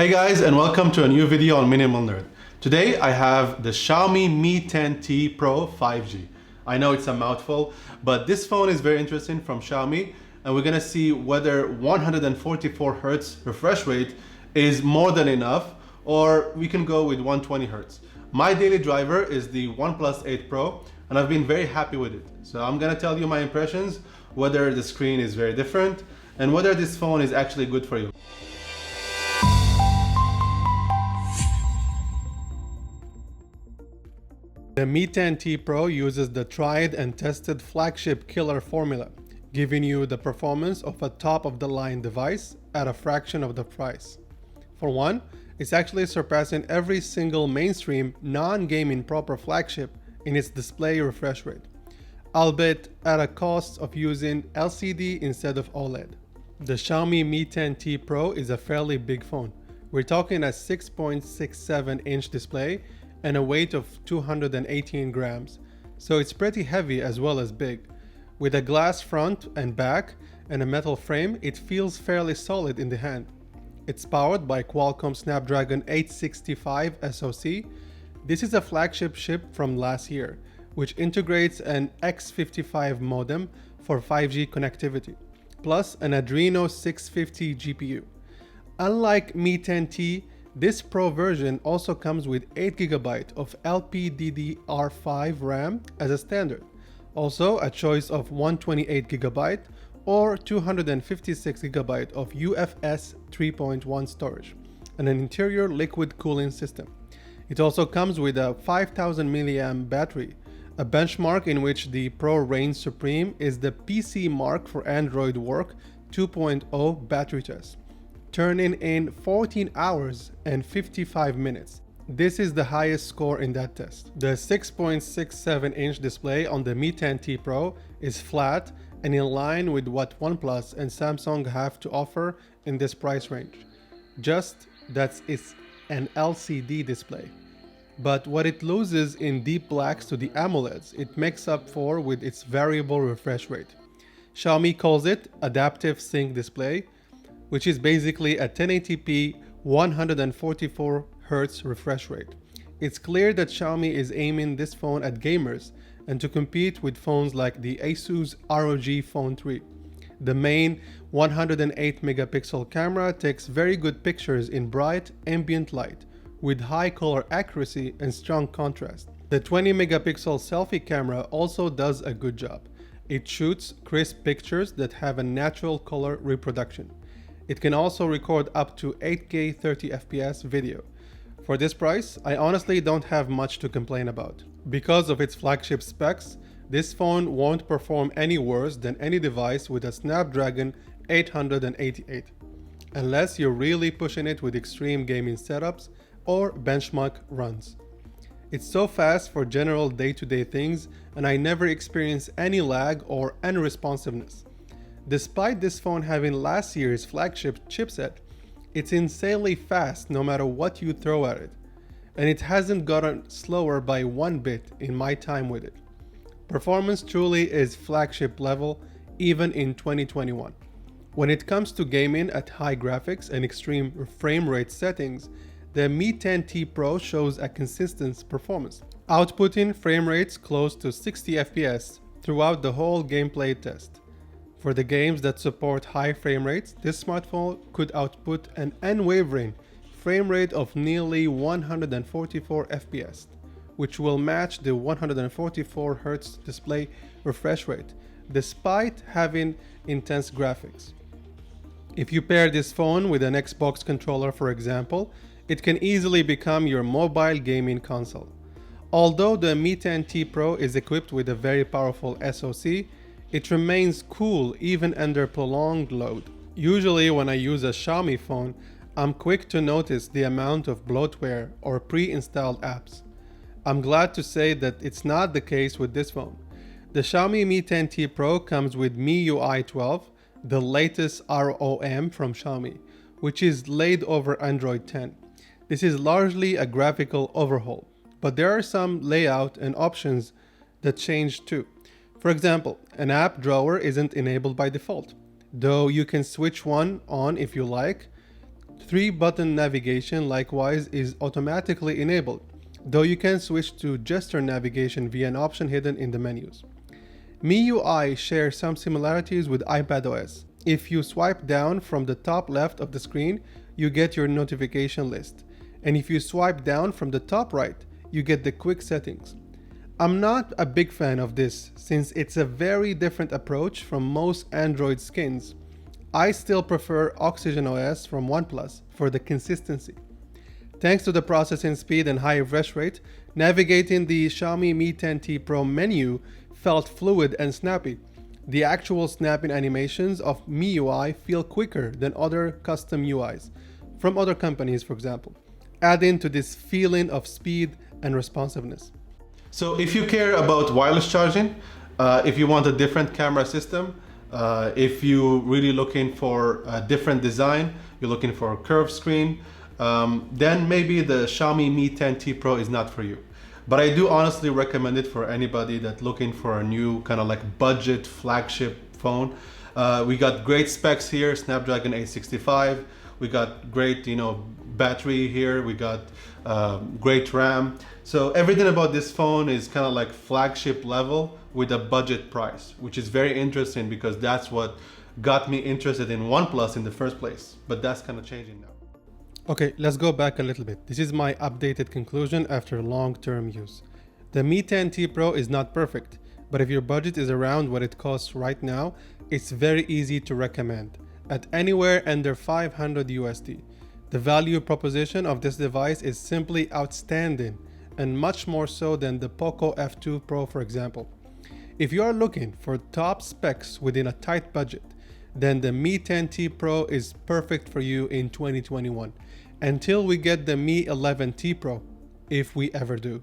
Hey guys, and welcome to a new video on Minimal Nerd. Today I have the Xiaomi Mi10T Pro 5G. I know it's a mouthful, but this phone is very interesting from Xiaomi, and we're gonna see whether 144 Hz refresh rate is more than enough, or we can go with 120 Hz. My daily driver is the OnePlus 8 Pro, and I've been very happy with it. So I'm gonna tell you my impressions, whether the screen is very different, and whether this phone is actually good for you. The Mi10T Pro uses the tried and tested Flagship Killer formula, giving you the performance of a top-of-the-line device at a fraction of the price. For one, it's actually surpassing every single mainstream non-gaming proper flagship in its display refresh rate, albeit at a cost of using LCD instead of OLED. The Xiaomi Mi10T Pro is a fairly big phone. We're talking a 6.67-inch display and a weight of 218 grams, so it's pretty heavy as well as big. With a glass front and back and a metal frame, it feels fairly solid in the hand. It's powered by Qualcomm Snapdragon 865 SoC. This is a flagship chip from last year, which integrates an X55 modem for 5G connectivity, plus an Adreno 650 GPU. Unlike Mi10T, this Pro version also comes with 8GB of LPDDR5 RAM as a standard, also a choice of 128GB or 256GB of UFS 3.1 storage, and an interior liquid cooling system. It also comes with a 5000 mAh battery, a benchmark in which the Pro reigns supreme is the PC Mark for Android Work 2.0 battery test, turning in 14 hours and 55 minutes. This is the highest score in that test. The 6.67-inch display on the Mi10T Pro is flat and in line with what OnePlus and Samsung have to offer in this price range. Just that it's an LCD display. But what it loses in deep blacks to the AMOLEDs, it makes up for with its variable refresh rate. Xiaomi calls it adaptive sync display, which is basically a 1080p 144 Hz refresh rate. It's clear that Xiaomi is aiming this phone at gamers and to compete with phones like the Asus ROG Phone 3. The main 108 megapixel camera takes very good pictures in bright ambient light with high color accuracy and strong contrast. The 20 megapixel selfie camera also does a good job. It shoots crisp pictures that have a natural color reproduction. It can also record up to 8K 30fps video. For this price, I honestly don't have much to complain about. Because of its flagship specs, this phone won't perform any worse than any device with a Snapdragon 888, unless you're really pushing it with extreme gaming setups or benchmark runs. It's so fast for general day-to-day things, and I never experience any lag or unresponsiveness. Despite this phone having last year's flagship chipset, it's insanely fast no matter what you throw at it, and it hasn't gotten slower by one bit in my time with it. Performance truly is flagship level even in 2021. When it comes to gaming at high graphics and extreme frame rate settings, the Mi10T Pro shows a consistent performance, outputting frame rates close to 60 FPS throughout the whole gameplay test. For the games that support high frame rates, this smartphone could output an unwavering frame rate of nearly 144 FPS, which will match the 144 Hz display refresh rate, despite having intense graphics. If you pair this phone with an Xbox controller, for example, it can easily become your mobile gaming console. Although the Mi10T Pro is equipped with a very powerful SoC, it remains cool even under prolonged load. Usually when I use a Xiaomi phone, I'm quick to notice the amount of bloatware or pre-installed apps. I'm glad to say that it's not the case with this phone. The Xiaomi Mi10T Pro comes with MIUI 12, the latest ROM from Xiaomi, which is laid over Android 10. This is largely a graphical overhaul, but there are some layout and options that change too. For example, an app drawer isn't enabled by default, though you can switch one on if you like. 3-button navigation likewise is automatically enabled, though you can switch to gesture navigation via an option hidden in the menus. MIUI shares some similarities with iPadOS. If you swipe down from the top left of the screen, you get your notification list. And if you swipe down from the top right, you get the quick settings. I'm not a big fan of this since it's a very different approach from most Android skins. I still prefer Oxygen OS from OnePlus for the consistency. Thanks to the processing speed and high refresh rate, navigating the Xiaomi Mi10T Pro menu felt fluid and snappy. The actual snapping animations of MIUI feel quicker than other custom UIs from other companies, for example, adding to this feeling of speed and responsiveness. So if you care about wireless charging, if you want a different camera system, if you're really looking for a different design, you're looking for a curved screen, then maybe the Xiaomi Mi10T Pro is not for you. But I do honestly recommend it for anybody that's looking for a new kind of like budget flagship phone. We got great specs here, Snapdragon 865. We got great, battery here. We got great RAM. So everything about this phone is kind of like flagship level with a budget price, which is very interesting because that's what got me interested in OnePlus in the first place. But that's kind of changing now. Okay, let's go back a little bit. This is my updated conclusion after long-term use. The Mi10T Pro is not perfect, but if your budget is around what it costs right now, it's very easy to recommend. At anywhere under 500 USD. The value proposition of this device is simply outstanding, and much more so than the Poco F2 Pro, for example. If you are looking for top specs within a tight budget, then the Mi10T Pro is perfect for you in 2021, until we get the Mi 11T Pro, if we ever do.